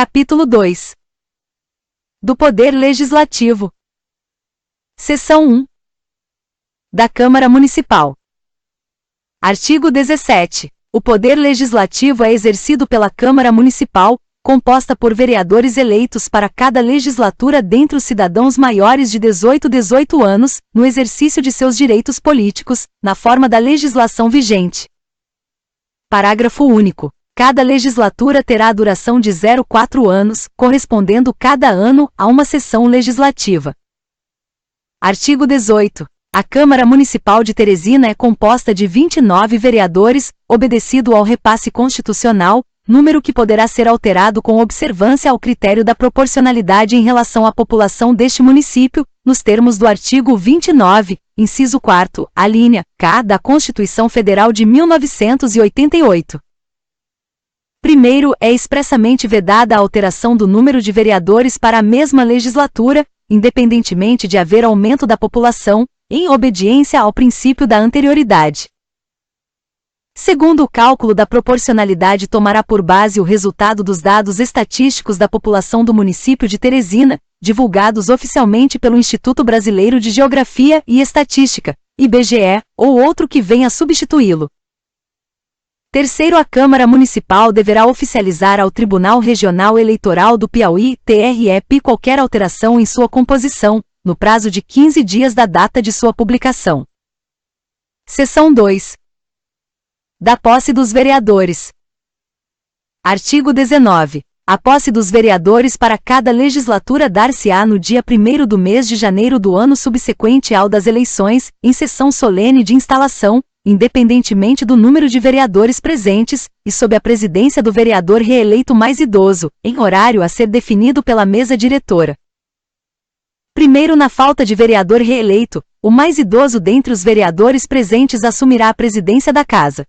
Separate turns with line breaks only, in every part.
Capítulo 2. Do Poder Legislativo. Seção 1. Da Câmara Municipal. Artigo 17. O Poder Legislativo é exercido pela Câmara Municipal, composta por vereadores eleitos para cada legislatura dentre os cidadãos maiores de 18 anos, no exercício de seus direitos políticos, na forma da legislação vigente. Parágrafo único. Cada legislatura terá a duração de 0,4 anos, correspondendo cada ano a uma sessão legislativa. Artigo 18. A Câmara Municipal de Teresina é composta de 29 vereadores, obedecido ao repasse constitucional, número que poderá ser alterado com observância ao critério da proporcionalidade em relação à população deste município, nos termos do artigo 29, inciso 4º, alínea K da Constituição Federal de 1988. Primeiro, é expressamente vedada a alteração do número de vereadores para a mesma legislatura, independentemente de haver aumento da população, em obediência ao princípio da anterioridade. Segundo, o cálculo da proporcionalidade tomará por base o resultado dos dados estatísticos da população do município de Teresina, divulgados oficialmente pelo Instituto Brasileiro de Geografia e Estatística, IBGE, ou outro que venha substituí-lo. Terceiro, a Câmara Municipal deverá oficializar ao Tribunal Regional Eleitoral do Piauí, TREP, qualquer alteração em sua composição, no prazo de 15 dias da data de sua publicação. Seção 2. Da posse dos vereadores. Artigo 19. A posse dos vereadores para cada legislatura dar-se-á no dia 1º do mês de janeiro do ano subsequente ao das eleições, em sessão solene de instalação, independentemente do número de vereadores presentes, e sob a presidência do vereador reeleito mais idoso, em horário a ser definido pela mesa diretora. Primeiro, na falta de vereador reeleito, o mais idoso dentre os vereadores presentes assumirá a presidência da Casa.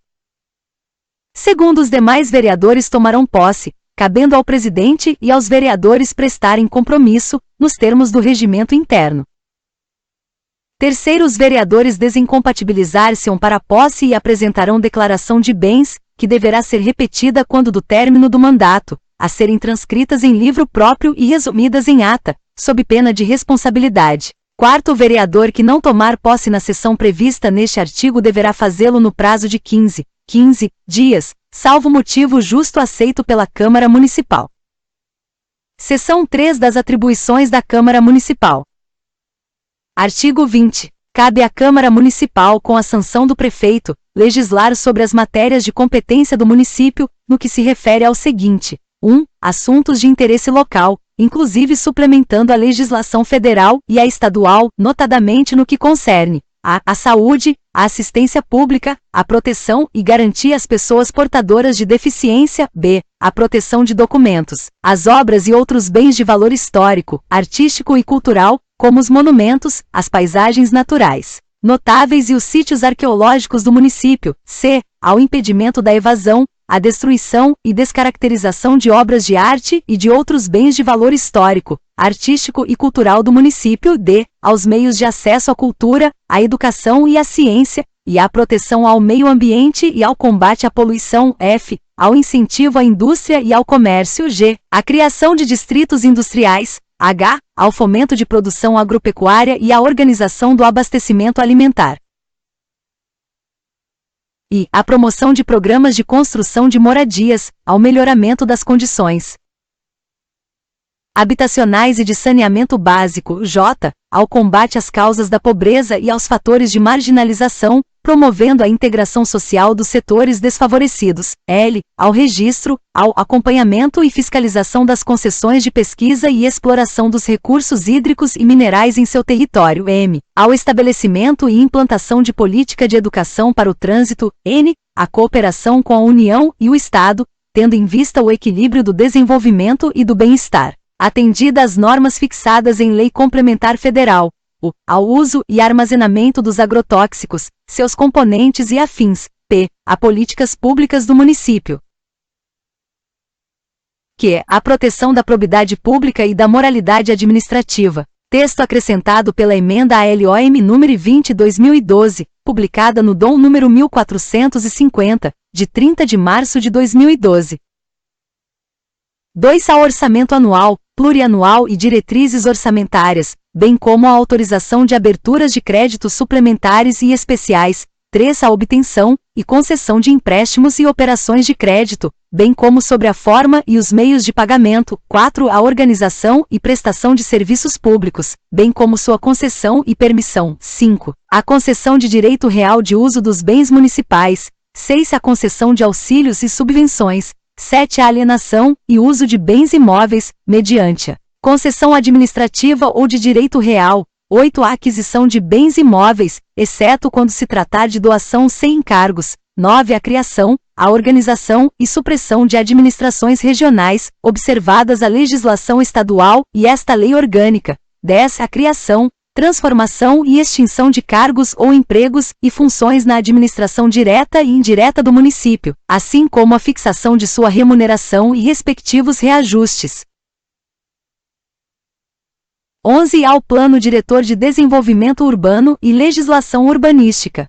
Segundo, os demais vereadores tomarão posse, cabendo ao presidente e aos vereadores prestarem compromisso, nos termos do regimento interno. Terceiro, os vereadores desincompatibilizar-se-ão para a posse e apresentarão declaração de bens, que deverá ser repetida quando do término do mandato, a serem transcritas em livro próprio e resumidas em ata, sob pena de responsabilidade. Quarto, o vereador que não tomar posse na sessão prevista neste artigo deverá fazê-lo no prazo de 15 dias, salvo motivo justo aceito pela Câmara Municipal. Seção 3 das atribuições da Câmara Municipal. Artigo 20. Cabe à Câmara Municipal, com a sanção do prefeito, legislar sobre as matérias de competência do município, no que se refere ao seguinte: 1. Assuntos de interesse local, inclusive suplementando a legislação federal e a estadual, notadamente no que concerne a saúde, a assistência pública, a proteção e garantia às pessoas portadoras de deficiência, b. a proteção de documentos, as obras e outros bens de valor histórico, artístico e cultural, como os monumentos, as paisagens naturais notáveis e os sítios arqueológicos do município, c. ao impedimento da evasão, a destruição e descaracterização de obras de arte e de outros bens de valor histórico, artístico e cultural do município, d. aos meios de acesso à cultura, à educação e à ciência, e à proteção ao meio ambiente e ao combate à poluição, f. ao incentivo à indústria e ao comércio, g. à criação de distritos industriais, h. ao fomento de produção agropecuária e à organização do abastecimento alimentar. E a promoção de programas de construção de moradias, ao melhoramento das condições habitacionais e de saneamento básico, j. ao combate às causas da pobreza e aos fatores de marginalização, promovendo a integração social dos setores desfavorecidos, l. ao registro, ao acompanhamento e fiscalização das concessões de pesquisa e exploração dos recursos hídricos e minerais em seu território, m. ao estabelecimento e implantação de política de educação para o trânsito, n. a cooperação com a União e o Estado, tendo em vista o equilíbrio do desenvolvimento e do bem-estar, atendida às normas fixadas em lei complementar federal, ao uso e armazenamento dos agrotóxicos, seus componentes e afins, p. a políticas públicas do município. Q. A proteção da probidade pública e da moralidade administrativa. Texto acrescentado pela emenda à LOM nº 20/2012, publicada no DOM número 1450, de 30 de março de 2012. 2. Ao orçamento anual, plurianual e diretrizes orçamentárias, bem como a autorização de aberturas de créditos suplementares e especiais. 3. A obtenção e concessão de empréstimos e operações de crédito, bem como sobre a forma e os meios de pagamento. 4. A organização e prestação de serviços públicos, bem como sua concessão e permissão. 5. A concessão de direito real de uso dos bens municipais. 6. A concessão de auxílios e subvenções. 7. A alienação e uso de bens imóveis, mediante a concessão administrativa ou de direito real. 8. A aquisição de bens imóveis, exceto quando se tratar de doação sem encargos. 9. A criação, a organização e supressão de administrações regionais, observadas a legislação estadual e esta lei orgânica. 10. A criação, transformação e extinção de cargos ou empregos e funções na administração direta e indireta do município, assim como a fixação de sua remuneração e respectivos reajustes. 11. Ao Plano Diretor de Desenvolvimento Urbano e Legislação Urbanística.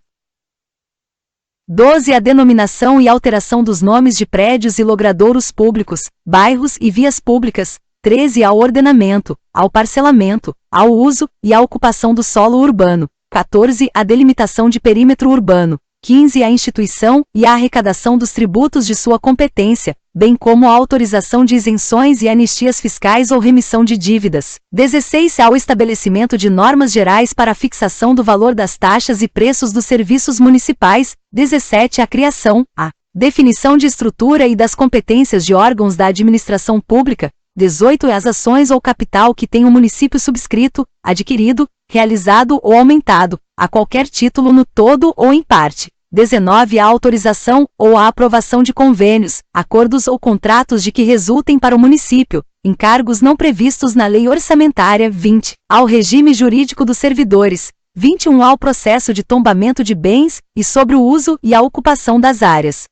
12. A denominação e alteração dos nomes de prédios e logradouros públicos, bairros e vias públicas. 13. Ao ordenamento, ao parcelamento, ao uso e à ocupação do solo urbano. 14. A delimitação de perímetro urbano. 15. A instituição e a arrecadação dos tributos de sua competência, bem como a autorização de isenções e anistias fiscais ou remissão de dívidas. 16. Ao estabelecimento de normas gerais para a fixação do valor das taxas e preços dos serviços municipais. 17. A criação, a definição de estrutura e das competências de órgãos da administração pública. 18. As ações ou capital que tem o município subscrito, adquirido, realizado ou aumentado, a qualquer título no todo ou em parte. 19. A autorização ou a aprovação de convênios, acordos ou contratos de que resultem para o município, encargos não previstos na lei orçamentária. 20. Ao regime jurídico dos servidores. 21. Ao processo de tombamento de bens e sobre o uso e a ocupação das áreas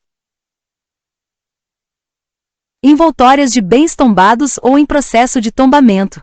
envoltórias de bens tombados ou em processo de tombamento.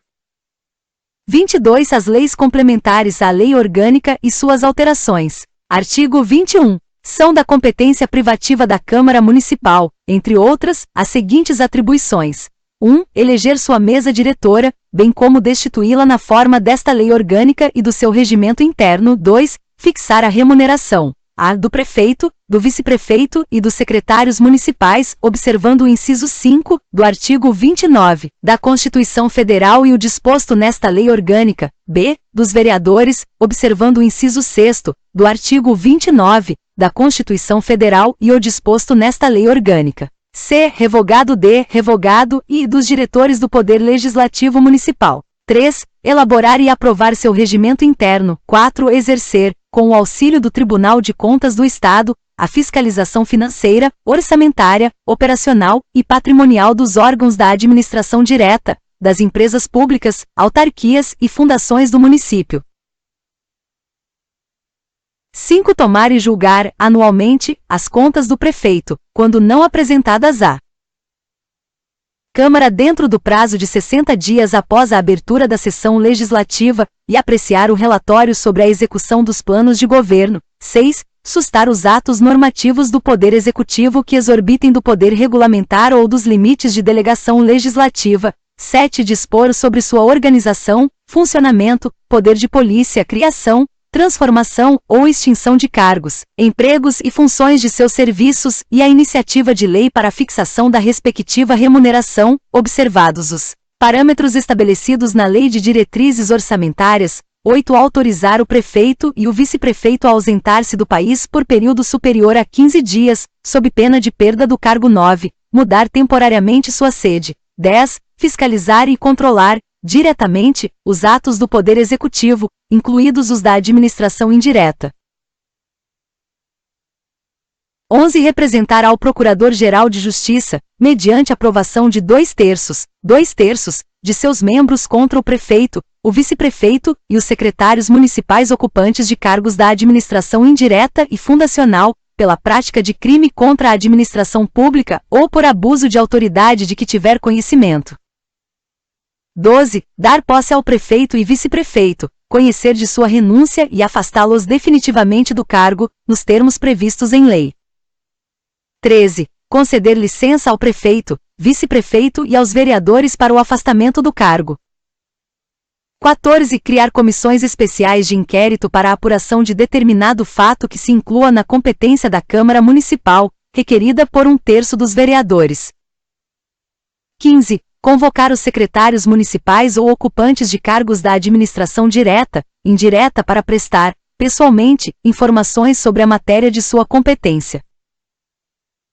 22. As leis complementares à lei orgânica e suas alterações. Artigo 21. São da competência privativa da Câmara Municipal, entre outras, as seguintes atribuições. 1. Eleger sua mesa diretora, bem como destituí-la na forma desta lei orgânica e do seu regimento interno. 2. Fixar a remuneração a do prefeito, do vice-prefeito e dos secretários municipais, observando o inciso 5 do artigo 29 da Constituição Federal e o disposto nesta lei orgânica. B. Dos vereadores, observando o inciso 6º do artigo 29 da Constituição Federal e o disposto nesta lei orgânica. C. Revogado D. Revogado e dos diretores do Poder Legislativo Municipal. 3. Elaborar e aprovar seu regimento interno. 4. Exercer, com o auxílio do Tribunal de Contas do Estado, a fiscalização financeira, orçamentária, operacional e patrimonial dos órgãos da administração direta, das empresas públicas, autarquias e fundações do município. 5. Tomar e julgar, anualmente, as contas do prefeito, quando não apresentadas à Câmara dentro do prazo de 60 dias após a abertura da sessão legislativa, e apreciar o relatório sobre a execução dos planos de governo. 6. Sustar os atos normativos do Poder Executivo que exorbitem do poder regulamentar ou dos limites de delegação legislativa. 7. Dispor sobre sua organização, funcionamento, poder de polícia, criação, transformação ou extinção de cargos, empregos e funções de seus serviços e a iniciativa de lei para a fixação da respectiva remuneração, observados os parâmetros estabelecidos na Lei de Diretrizes Orçamentárias. 8. Autorizar o prefeito e o vice-prefeito a ausentar-se do país por período superior a 15 dias, sob pena de perda do cargo. 9. Mudar temporariamente sua sede. 10. Fiscalizar e controlar, diretamente, os atos do Poder Executivo, incluídos os da administração indireta. 11. Representar ao Procurador-Geral de Justiça, mediante aprovação de 2/3 de seus membros contra o prefeito, o vice-prefeito e os secretários municipais ocupantes de cargos da administração indireta e fundacional, pela prática de crime contra a administração pública ou por abuso de autoridade de que tiver conhecimento. 12. Dar posse ao prefeito e vice-prefeito, conhecer de sua renúncia e afastá-los definitivamente do cargo, nos termos previstos em lei. 13. Conceder licença ao prefeito, vice-prefeito e aos vereadores para o afastamento do cargo. 14. Criar comissões especiais de inquérito para a apuração de determinado fato que se inclua na competência da Câmara Municipal, requerida por 1/3 dos vereadores. 15. Convocar os secretários municipais ou ocupantes de cargos da administração direta, indireta para prestar, pessoalmente, informações sobre a matéria de sua competência.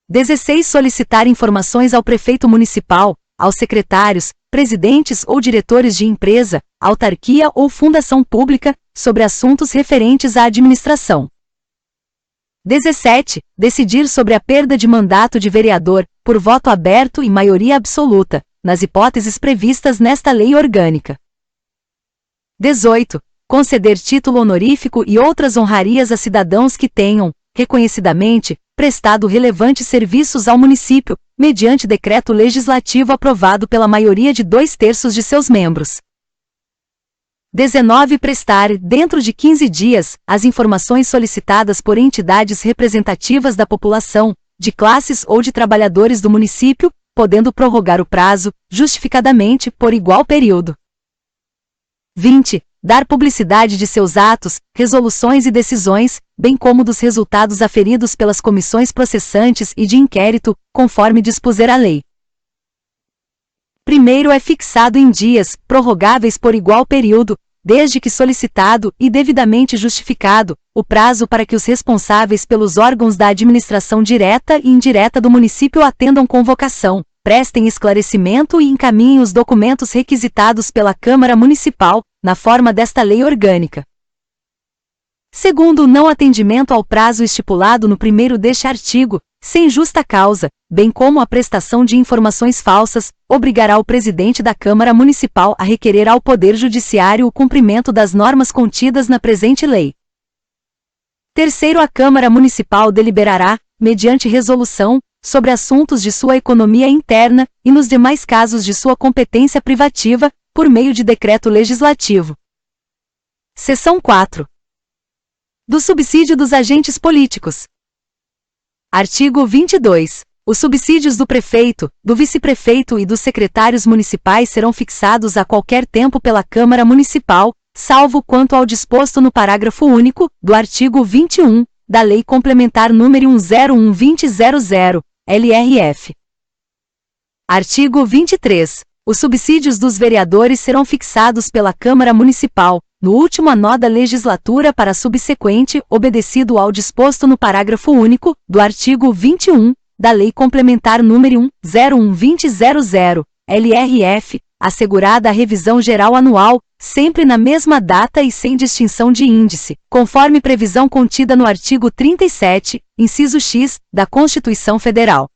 16. Solicitar informações ao prefeito municipal, aos secretários, presidentes ou diretores de empresa, autarquia ou fundação pública, sobre assuntos referentes à administração. 17. Decidir sobre a perda de mandato de vereador, por voto aberto e maioria absoluta, nas hipóteses previstas nesta lei orgânica. 18. Conceder título honorífico e outras honrarias a cidadãos que tenham, reconhecidamente, prestado relevantes serviços ao município, mediante decreto legislativo aprovado pela maioria de 2/3 de seus membros. 19. Prestar, dentro de 15 dias, as informações solicitadas por entidades representativas da população, de classes ou de trabalhadores do município, podendo prorrogar o prazo, justificadamente, por igual período. 20. Dar publicidade de seus atos, resoluções e decisões, bem como dos resultados aferidos pelas comissões processantes e de inquérito, conforme dispuser a lei. Primeiro é fixado em dias, prorrogáveis por igual período, desde que solicitado e devidamente justificado, o prazo para que os responsáveis pelos órgãos da administração direta e indireta do município atendam convocação, prestem esclarecimento e encaminhem os documentos requisitados pela Câmara Municipal, na forma desta lei orgânica. Segundo, o não atendimento ao prazo estipulado no primeiro deste artigo, sem justa causa, bem como a prestação de informações falsas, obrigará o presidente da Câmara Municipal a requerer ao Poder Judiciário o cumprimento das normas contidas na presente lei. Terceiro, a Câmara Municipal deliberará, mediante resolução, sobre assuntos de sua economia interna e nos demais casos de sua competência privativa, por meio de decreto legislativo. Seção 4. Do subsídio dos agentes políticos. Artigo 22. Os subsídios do prefeito, do vice-prefeito e dos secretários municipais serão fixados a qualquer tempo pela Câmara Municipal, salvo quanto ao disposto no parágrafo único do artigo 21 da Lei Complementar nº 101/2000, LRF. Artigo 23. Os subsídios dos vereadores serão fixados pela Câmara Municipal, no último ano da legislatura para subsequente, obedecido ao disposto no parágrafo único do artigo 21 da Lei Complementar nº 101/2000, LRF, assegurada a revisão geral anual, sempre na mesma data e sem distinção de índice, conforme previsão contida no artigo 37, inciso X, da Constituição Federal.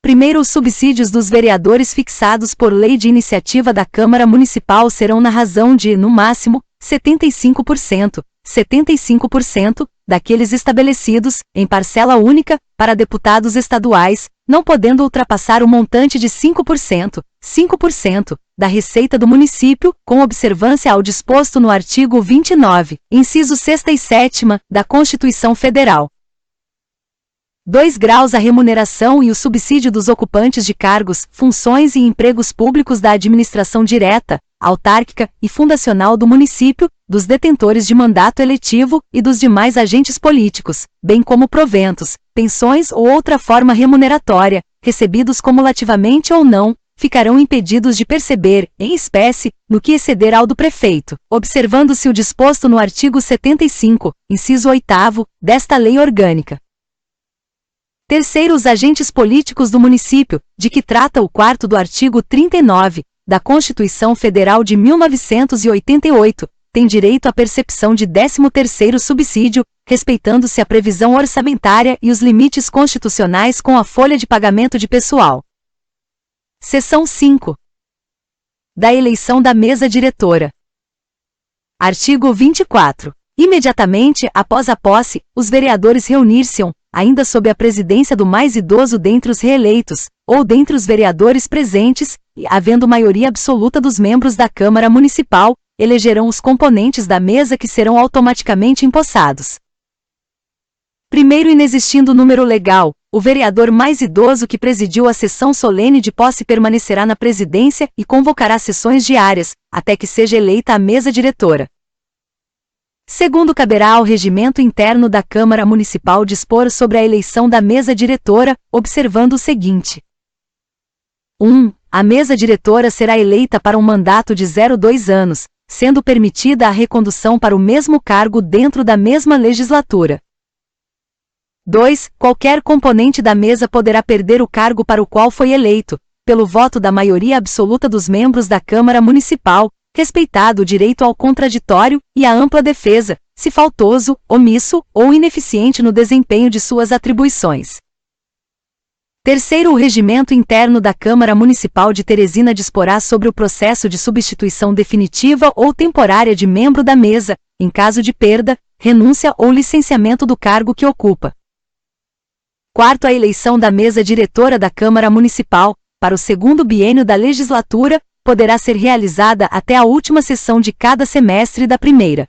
Primeiro, os subsídios dos vereadores fixados por lei de iniciativa da Câmara Municipal serão na razão de, no máximo, 75% daqueles estabelecidos, em parcela única, para deputados estaduais, não podendo ultrapassar o montante de 5% da receita do município, com observância ao disposto no artigo 29, incisos 6ª e 7ª, da Constituição Federal. 2 graus a remuneração e o subsídio dos ocupantes de cargos, funções e empregos públicos da administração direta, autárquica e fundacional do município, dos detentores de mandato eletivo e dos demais agentes políticos, bem como proventos, pensões ou outra forma remuneratória, recebidos cumulativamente ou não, ficarão impedidos de perceber, em espécie, no que exceder ao do prefeito, observando-se o disposto no artigo 75, inciso 8º, desta lei orgânica. Terceiro, os agentes políticos do município, de que trata o 4º do artigo 39, da Constituição Federal de 1988, têm direito à percepção de 13º subsídio, respeitando-se a previsão orçamentária e os limites constitucionais com a folha de pagamento de pessoal. Seção 5. Da eleição da mesa diretora. Artigo 24. Imediatamente após a posse, os vereadores reunir-se-ão, ainda sob a presidência do mais idoso dentre os reeleitos, ou dentre os vereadores presentes, e, havendo maioria absoluta dos membros da Câmara Municipal, elegerão os componentes da mesa que serão automaticamente empossados. Primeiro, inexistindo número legal, o vereador mais idoso que presidiu a sessão solene de posse permanecerá na presidência e convocará sessões diárias, até que seja eleita a mesa diretora. Segundo, caberá ao regimento interno da Câmara Municipal dispor sobre a eleição da mesa diretora, observando o seguinte. 1. A mesa diretora será eleita para um mandato de 0,2 anos, sendo permitida a recondução para o mesmo cargo dentro da mesma legislatura. 2. Qualquer componente da mesa poderá perder o cargo para o qual foi eleito, pelo voto da maioria absoluta dos membros da Câmara Municipal, respeitado o direito ao contraditório e à ampla defesa, se faltoso, omisso ou ineficiente no desempenho de suas atribuições. Terceiro, o regimento interno da Câmara Municipal de Teresina disporá sobre o processo de substituição definitiva ou temporária de membro da mesa, em caso de perda, renúncia ou licenciamento do cargo que ocupa. Quarto, a eleição da mesa diretora da Câmara Municipal, para o segundo biênio da legislatura, poderá ser realizada até a última sessão de cada semestre da primeira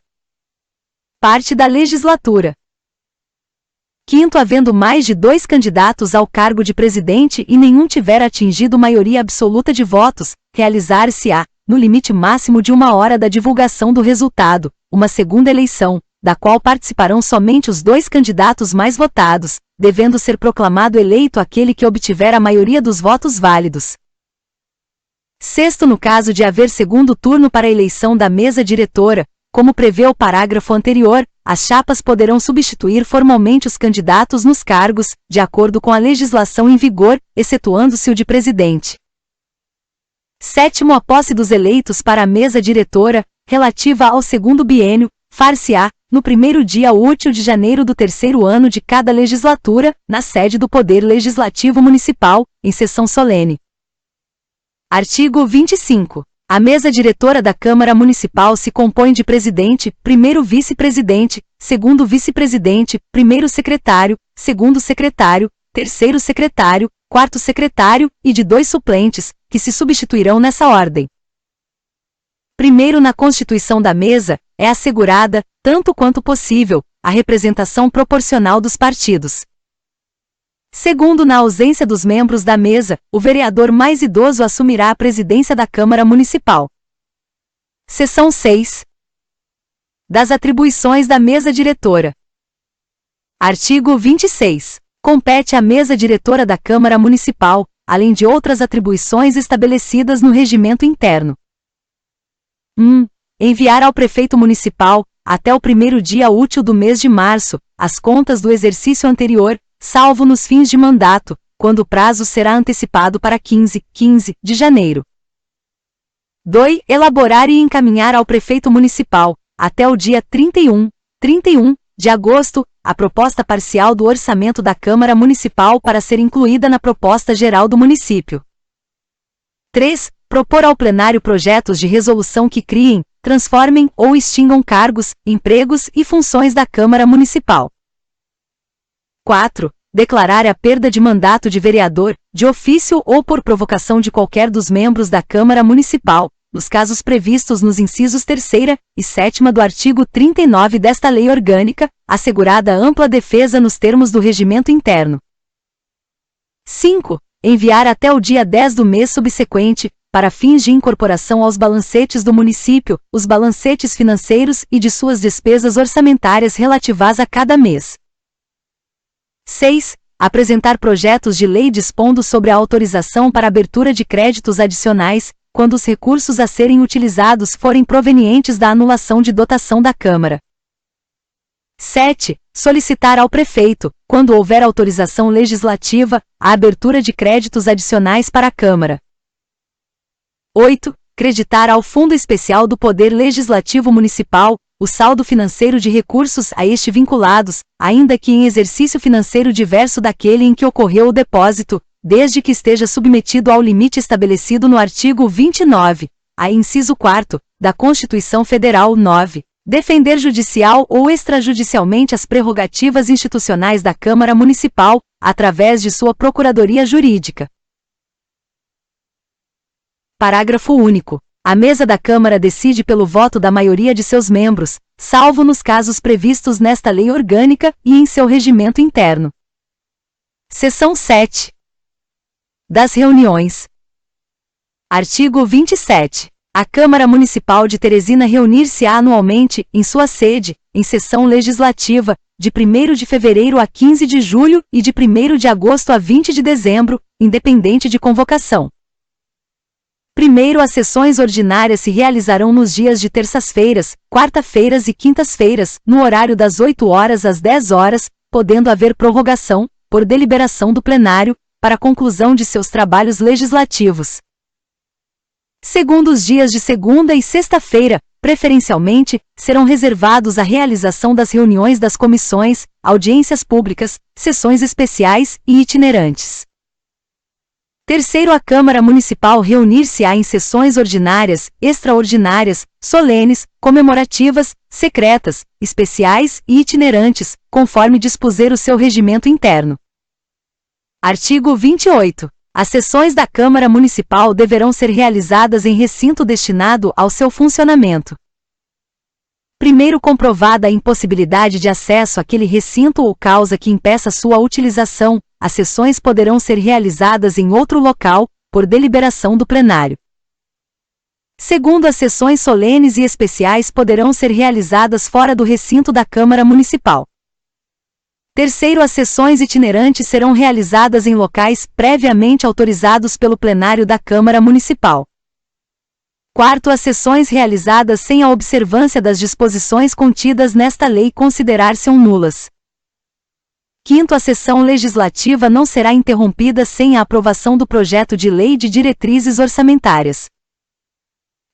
parte da legislatura. Quinto, havendo mais de 2 candidatos ao cargo de presidente e nenhum tiver atingido maioria absoluta de votos, realizar-se-á, no limite máximo de 1 hora da divulgação do resultado, uma segunda eleição, da qual participarão somente os 2 candidatos mais votados, devendo ser proclamado eleito aquele que obtiver a maioria dos votos válidos. Sexto, no caso de haver segundo turno para a eleição da mesa diretora, como prevê o parágrafo anterior, as chapas poderão substituir formalmente os candidatos nos cargos, de acordo com a legislação em vigor, excetuando-se o de presidente. Sétimo, a posse dos eleitos para a mesa diretora, relativa ao segundo biênio, far-se-á, no primeiro dia útil de janeiro do 3º ano de cada legislatura, na sede do Poder Legislativo Municipal, em sessão solene. Artigo 25. A mesa diretora da Câmara Municipal se compõe de presidente, primeiro vice-presidente, segundo vice-presidente, primeiro secretário, segundo secretário, terceiro secretário, quarto secretário e de 2 suplentes, que se substituirão nessa ordem. Primeiro, na constituição da mesa, é assegurada, tanto quanto possível, a representação proporcional dos partidos. Segundo, na ausência dos membros da mesa, o vereador mais idoso assumirá a presidência da Câmara Municipal. Seção 6. Das atribuições da mesa diretora. Artigo 26. Compete à mesa diretora da Câmara Municipal, além de outras atribuições estabelecidas no regimento interno. 1. Enviar ao prefeito municipal, até o primeiro dia útil do mês de março, as contas do exercício anterior, salvo nos fins de mandato, quando o prazo será antecipado para 15 de janeiro. 2. Elaborar e encaminhar ao prefeito municipal, até o dia 31 de agosto, a proposta parcial do orçamento da Câmara Municipal para ser incluída na proposta geral do município. 3. Propor ao plenário projetos de resolução que criem, transformem ou extingam cargos, empregos e funções da Câmara Municipal. 4. Declarar a perda de mandato de vereador, de ofício ou por provocação de qualquer dos membros da Câmara Municipal, nos casos previstos nos incisos 3ª e 7ª do artigo 39 desta lei orgânica, assegurada ampla defesa nos termos do regimento interno. 5. Enviar até o dia 10 do mês subsequente, para fins de incorporação aos balancetes do município, os balancetes financeiros e de suas despesas orçamentárias relativas a cada mês. 6. Apresentar projetos de lei dispondo sobre a autorização para abertura de créditos adicionais, quando os recursos a serem utilizados forem provenientes da anulação de dotação da Câmara. 7. Solicitar ao prefeito, quando houver autorização legislativa, a abertura de créditos adicionais para a Câmara. 8. Creditar ao Fundo Especial do Poder Legislativo Municipal, o saldo financeiro de recursos a este vinculados, ainda que em exercício financeiro diverso daquele em que ocorreu o depósito, desde que esteja submetido ao limite estabelecido no artigo 29, a inciso 4, da Constituição Federal 9. Defender judicial ou extrajudicialmente as prerrogativas institucionais da Câmara Municipal, através de sua Procuradoria Jurídica. Parágrafo único. A mesa da Câmara decide pelo voto da maioria de seus membros, salvo nos casos previstos nesta lei orgânica e em seu regimento interno. Seção 7. Das reuniões. Artigo 27. A Câmara Municipal de Teresina reunir-se-á anualmente, em sua sede, em sessão legislativa, de 1º de fevereiro a 15 de julho e de 1º de agosto a 20 de dezembro, independente de convocação. Primeiro, as sessões ordinárias se realizarão nos dias de terças-feiras, quarta-feiras e quintas-feiras, no horário das 8 horas às 10 horas, podendo haver prorrogação, por deliberação do plenário, para a conclusão de seus trabalhos legislativos. Segundo, os dias de segunda e sexta-feira, preferencialmente, serão reservados à realização das reuniões das comissões, audiências públicas, sessões especiais e itinerantes. Terceiro, a Câmara Municipal reunir-se-á em sessões ordinárias, extraordinárias, solenes, comemorativas, secretas, especiais e itinerantes, conforme dispuser o seu regimento interno. Artigo 28. As sessões da Câmara Municipal deverão ser realizadas em recinto destinado ao seu funcionamento. Primeiro, comprovada a impossibilidade de acesso àquele recinto ou causa que impeça sua utilização, as sessões poderão ser realizadas em outro local, por deliberação do plenário. Segundo, as sessões solenes e especiais poderão ser realizadas fora do recinto da Câmara Municipal. Terceiro, as sessões itinerantes serão realizadas em locais previamente autorizados pelo plenário da Câmara Municipal. Quarto, as sessões realizadas sem a observância das disposições contidas nesta lei considerar-se-ão nulas. Quinto, a sessão legislativa não será interrompida sem a aprovação do projeto de lei de diretrizes orçamentárias.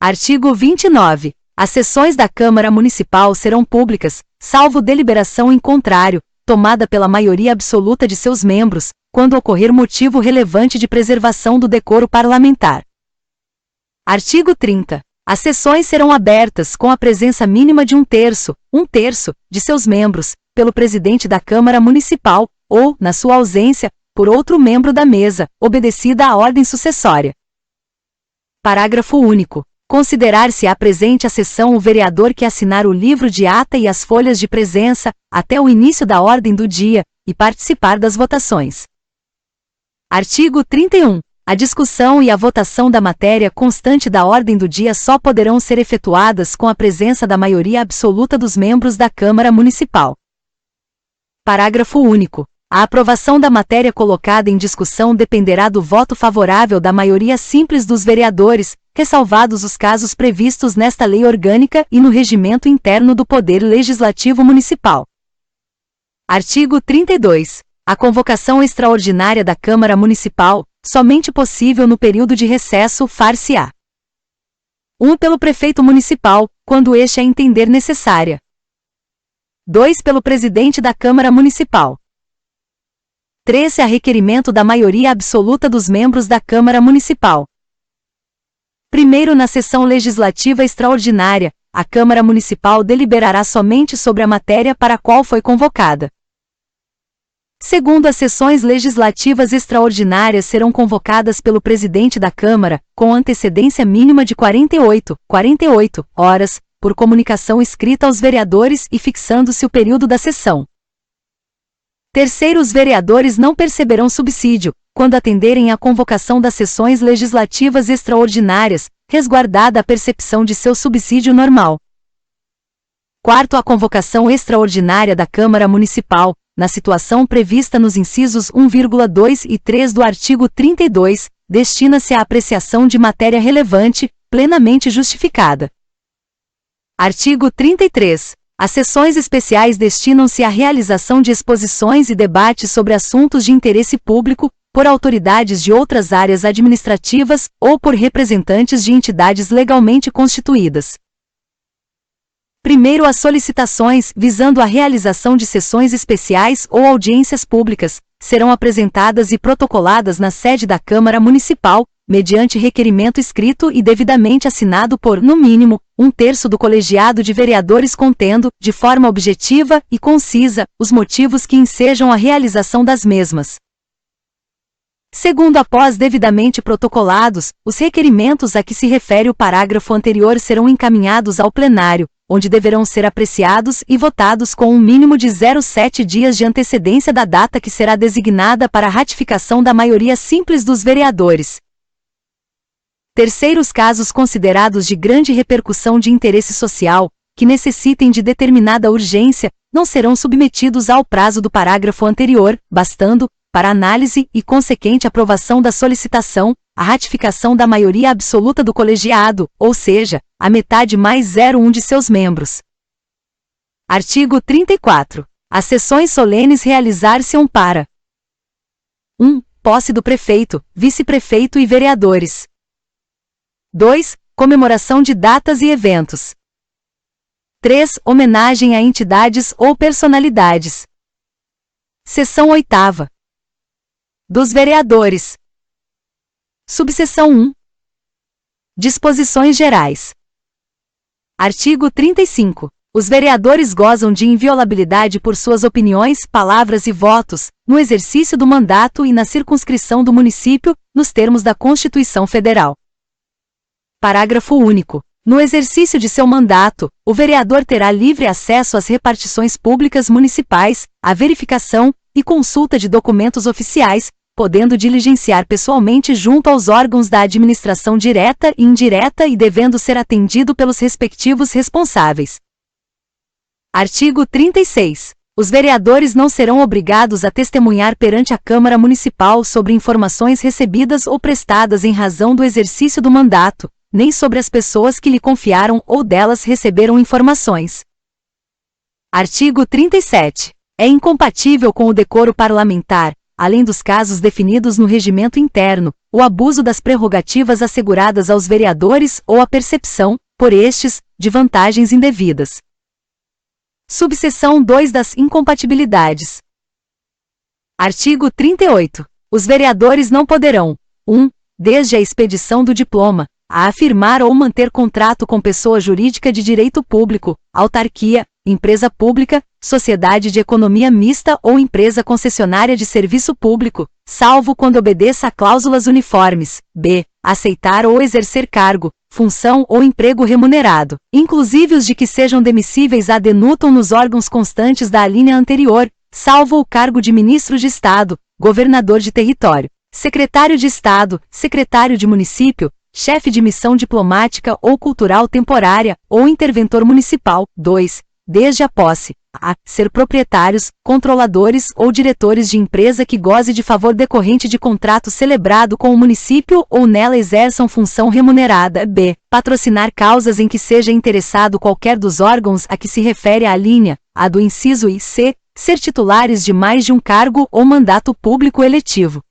Artigo 29. As sessões da Câmara Municipal serão públicas, salvo deliberação em contrário, tomada pela maioria absoluta de seus membros, quando ocorrer motivo relevante de preservação do decoro parlamentar. Artigo 30. As sessões serão abertas com a presença mínima de um terço, de seus membros, pelo presidente da Câmara Municipal, ou, na sua ausência, por outro membro da mesa, obedecida a ordem sucessória. Parágrafo único. Considerar-se-á presente à sessão o vereador que assinar o livro de ata e as folhas de presença, até o início da ordem do dia, e participar das votações. Artigo 31. A discussão e a votação da matéria constante da ordem do dia só poderão ser efetuadas com a presença da maioria absoluta dos membros da Câmara Municipal. Parágrafo único. A aprovação da matéria colocada em discussão dependerá do voto favorável da maioria simples dos vereadores, ressalvados os casos previstos nesta lei orgânica e no regimento interno do Poder Legislativo Municipal. Artigo 32. A convocação extraordinária da Câmara Municipal, somente possível no período de recesso, far-se-á. 1. Pelo prefeito municipal, quando este a entender necessária. 2. Pelo presidente da Câmara Municipal. 3. A requerimento da maioria absoluta dos membros da Câmara Municipal. Primeiro, na sessão legislativa extraordinária, a Câmara Municipal deliberará somente sobre a matéria para a qual foi convocada. Segundo, as sessões legislativas extraordinárias serão convocadas pelo presidente da Câmara, com antecedência mínima de 48 horas, por comunicação escrita aos vereadores e fixando-se o período da sessão. Terceiro, os vereadores não perceberão subsídio, quando atenderem à convocação das sessões legislativas extraordinárias, resguardada a percepção de seu subsídio normal. Quarto, a convocação extraordinária da Câmara Municipal, na situação prevista nos incisos 1,2 e 3 do artigo 32, destina-se à apreciação de matéria relevante, plenamente justificada. Artigo 33. As sessões especiais destinam-se à realização de exposições e debates sobre assuntos de interesse público, por autoridades de outras áreas administrativas ou por representantes de entidades legalmente constituídas. Primeiro, as solicitações visando a realização de sessões especiais ou audiências públicas serão apresentadas e protocoladas na sede da Câmara Municipal, mediante requerimento escrito e devidamente assinado por, no mínimo, 1/3 do colegiado de vereadores contendo, de forma objetiva e concisa, os motivos que ensejam a realização das mesmas. Segundo, após devidamente protocolados, os requerimentos a que se refere o parágrafo anterior serão encaminhados ao plenário, onde deverão ser apreciados e votados com um mínimo de 07 dias de antecedência da data que será designada para a ratificação da maioria simples dos vereadores. Terceiros, casos considerados de grande repercussão de interesse social, que necessitem de determinada urgência, não serão submetidos ao prazo do parágrafo anterior, bastando, para análise e consequente aprovação da solicitação, a ratificação da maioria absoluta do colegiado, ou seja, a metade mais 01 de seus membros. Artigo 34. As sessões solenes realizar-se-ão para 1. Posse do prefeito, vice-prefeito e vereadores. 2. Comemoração de datas e eventos. 3. Homenagem a entidades ou personalidades. Seção 8ª. Dos vereadores. Subseção 1. Disposições gerais. Artigo 35. Os vereadores gozam de inviolabilidade por suas opiniões, palavras e votos, no exercício do mandato e na circunscrição do município, nos termos da Constituição Federal. Parágrafo único. No exercício de seu mandato, o vereador terá livre acesso às repartições públicas municipais, à verificação e consulta de documentos oficiais, podendo diligenciar pessoalmente junto aos órgãos da administração direta e indireta e devendo ser atendido pelos respectivos responsáveis. Artigo 36. Os vereadores não serão obrigados a testemunhar perante a Câmara Municipal sobre informações recebidas ou prestadas em razão do exercício do mandato, nem sobre as pessoas que lhe confiaram ou delas receberam informações. Artigo 37. É incompatível com o decoro parlamentar, além dos casos definidos no regimento interno, o abuso das prerrogativas asseguradas aos vereadores ou a percepção, por estes, de vantagens indevidas. Subseção 2 das incompatibilidades. Artigo 38. Os vereadores não poderão: 1. Desde a expedição do diploma, a afirmar ou manter contrato com pessoa jurídica de direito público, autarquia, empresa pública, sociedade de economia mista ou empresa concessionária de serviço público, salvo quando obedeça a cláusulas uniformes. B. Aceitar ou exercer cargo, função ou emprego remunerado, inclusive os de que sejam demissíveis ad nutum nos órgãos constantes da alínea anterior, salvo o cargo de ministro de Estado, governador de território, secretário de Estado, secretário de município, chefe de missão diplomática ou cultural temporária, ou interventor municipal. 2. Desde a posse, a. Ser proprietários, controladores ou diretores de empresa que goze de favor decorrente de contrato celebrado com o município ou nela exerçam função remunerada. B. Patrocinar causas em que seja interessado qualquer dos órgãos a que se refere a linha, a do inciso I. C. Ser titulares de mais de um cargo ou mandato público eletivo.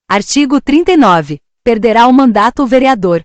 Artigo 39. Perderá o mandato o vereador: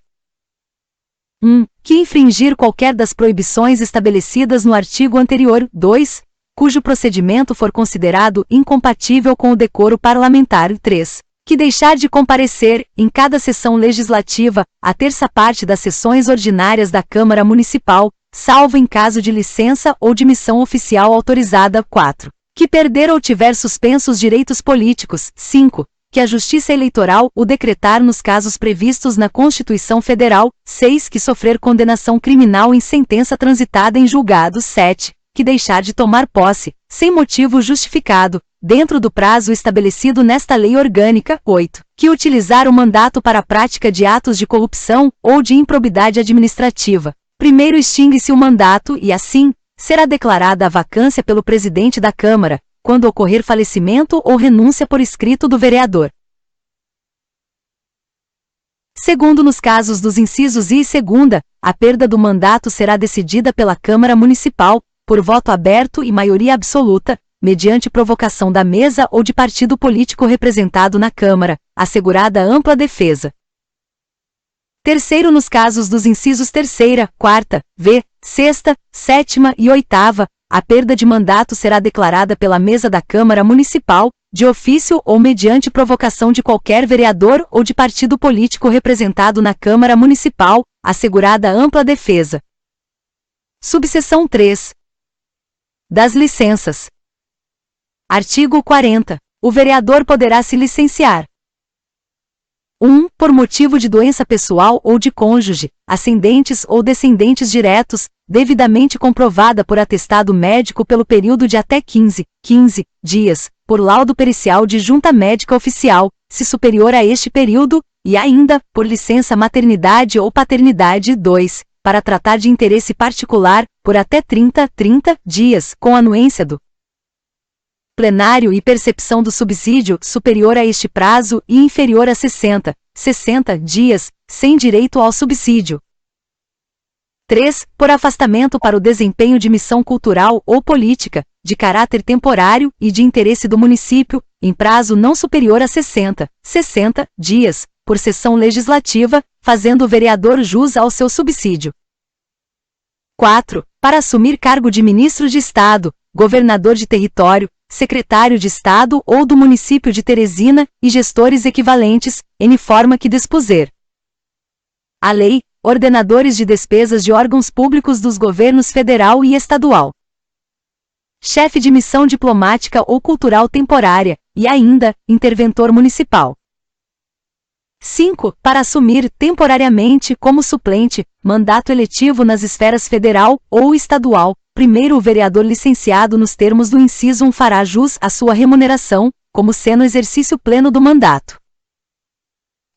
1. Que infringir qualquer das proibições estabelecidas no artigo anterior. 2. Cujo procedimento for considerado incompatível com o decoro parlamentar. 3. Que deixar de comparecer, em cada sessão legislativa, a terça parte das sessões ordinárias da Câmara Municipal, salvo em caso de licença ou de missão oficial autorizada. 4. Que perder ou tiver suspensos direitos políticos. 5. Que a Justiça Eleitoral o decretar nos casos previstos na Constituição Federal. 6. Que sofrer condenação criminal em sentença transitada em julgado. 7. Que deixar de tomar posse, sem motivo justificado, dentro do prazo estabelecido nesta lei orgânica. 8. Que utilizar o mandato para a prática de atos de corrupção ou de improbidade administrativa. Primeiro extingue-se o mandato e, assim, será declarada a vacância pelo presidente da Câmara, quando ocorrer falecimento ou renúncia por escrito do vereador. Segundo, nos casos dos incisos I e segunda, a perda do mandato será decidida pela Câmara Municipal, por voto aberto e maioria absoluta, mediante provocação da mesa ou de partido político representado na Câmara, assegurada ampla defesa. Terceiro, nos casos dos incisos terceira, quarta, v, sexta, sétima e oitava, a perda de mandato será declarada pela mesa da Câmara Municipal, de ofício ou mediante provocação de qualquer vereador ou de partido político representado na Câmara Municipal, assegurada ampla defesa. Subseção 3. Das licenças. Artigo 40. o vereador poderá se licenciar. 1. Por motivo de doença pessoal ou de cônjuge, ascendentes ou descendentes diretos, devidamente comprovada por atestado médico pelo período de até 15 dias, por laudo pericial de junta médica oficial, se superior a este período, e ainda, por licença maternidade ou paternidade. 2. Para tratar de interesse particular, por até 30 dias, com anuência do plenário e percepção do subsídio superior a este prazo e inferior a 60 dias, sem direito ao subsídio. 3. Por afastamento para o desempenho de missão cultural ou política, de caráter temporário e de interesse do município, em prazo não superior a 60 dias, por sessão legislativa, fazendo o vereador jus ao seu subsídio. 4. Para assumir cargo de ministro de Estado, governador de território, secretário de Estado ou do município de Teresina e gestores equivalentes, em forma que dispuser a lei, ordenadores de despesas de órgãos públicos dos governos federal e estadual, chefe de missão diplomática ou cultural temporária, e ainda, interventor municipal. 5. Para assumir temporariamente como suplente, mandato eletivo nas esferas federal ou estadual, primeiro o vereador licenciado nos termos do inciso 1 fará jus à sua remuneração, como sendo exercício pleno do mandato.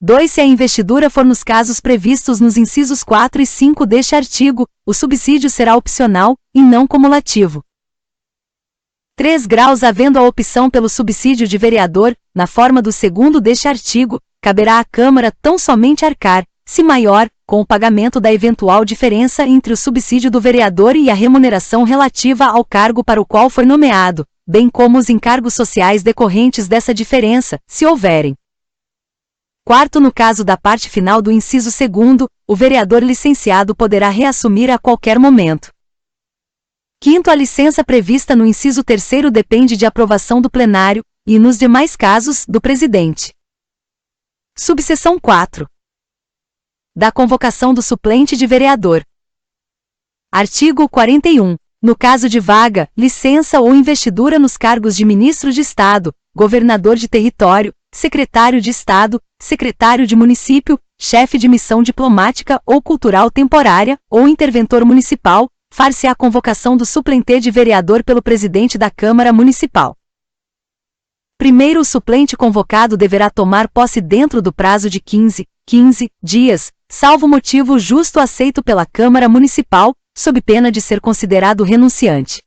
2. Se a investidura for nos casos previstos nos incisos 4 e 5 deste artigo, o subsídio será opcional, e não cumulativo. 3 graus. Havendo a opção pelo subsídio de vereador, na forma do segundo deste artigo, caberá à Câmara tão somente arcar, se maior, com o pagamento da eventual diferença entre o subsídio do vereador e a remuneração relativa ao cargo para o qual foi nomeado, bem como os encargos sociais decorrentes dessa diferença, se houverem. 4. No caso da parte final do inciso 2º, o vereador licenciado poderá reassumir a qualquer momento. 5. A licença prevista no inciso 3º depende de aprovação do plenário, e nos demais casos, do presidente. Subseção 4. Da convocação do suplente de vereador. Artigo 41. No caso de vaga, licença ou investidura nos cargos de ministro de Estado, governador de território, secretário de Estado, secretário de município, chefe de missão diplomática ou cultural temporária, ou interventor municipal, far-se-á a convocação do suplente de vereador pelo presidente da Câmara Municipal. Primeiro, o suplente convocado deverá tomar posse dentro do prazo de 15 dias, salvo motivo justo aceito pela Câmara Municipal, sob pena de ser considerado renunciante.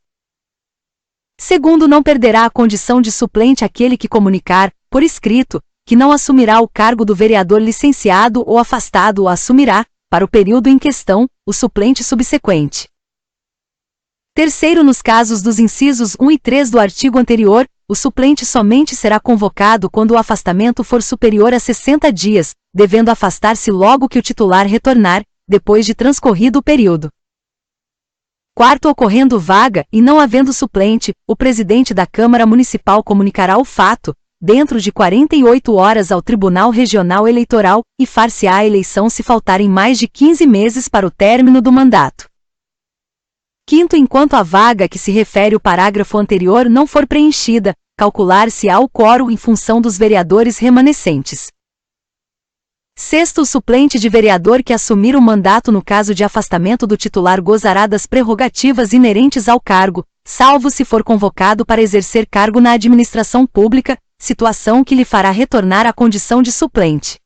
Segundo, não perderá a condição de suplente aquele que comunicar, por escrito, que não assumirá o cargo do vereador licenciado ou afastado ou assumirá, para o período em questão, o suplente subsequente. Terceiro, nos casos dos incisos 1 e 3 do artigo anterior, o suplente somente será convocado quando o afastamento for superior a 60 dias, devendo afastar-se logo que o titular retornar, depois de transcorrido o período. Quarto, ocorrendo vaga e não havendo suplente, o presidente da Câmara Municipal comunicará o fato, dentro de 48 horas ao Tribunal Regional Eleitoral, e far-se-á a eleição se faltarem mais de 15 meses para o término do mandato. Quinto, enquanto a vaga que se refere o parágrafo anterior não for preenchida, calcular-se-á o quórum em função dos vereadores remanescentes. Sexto, o suplente de vereador que assumir o mandato no caso de afastamento do titular gozará das prerrogativas inerentes ao cargo, salvo se for convocado para exercer cargo na administração pública, situação que lhe fará retornar à condição de suplente.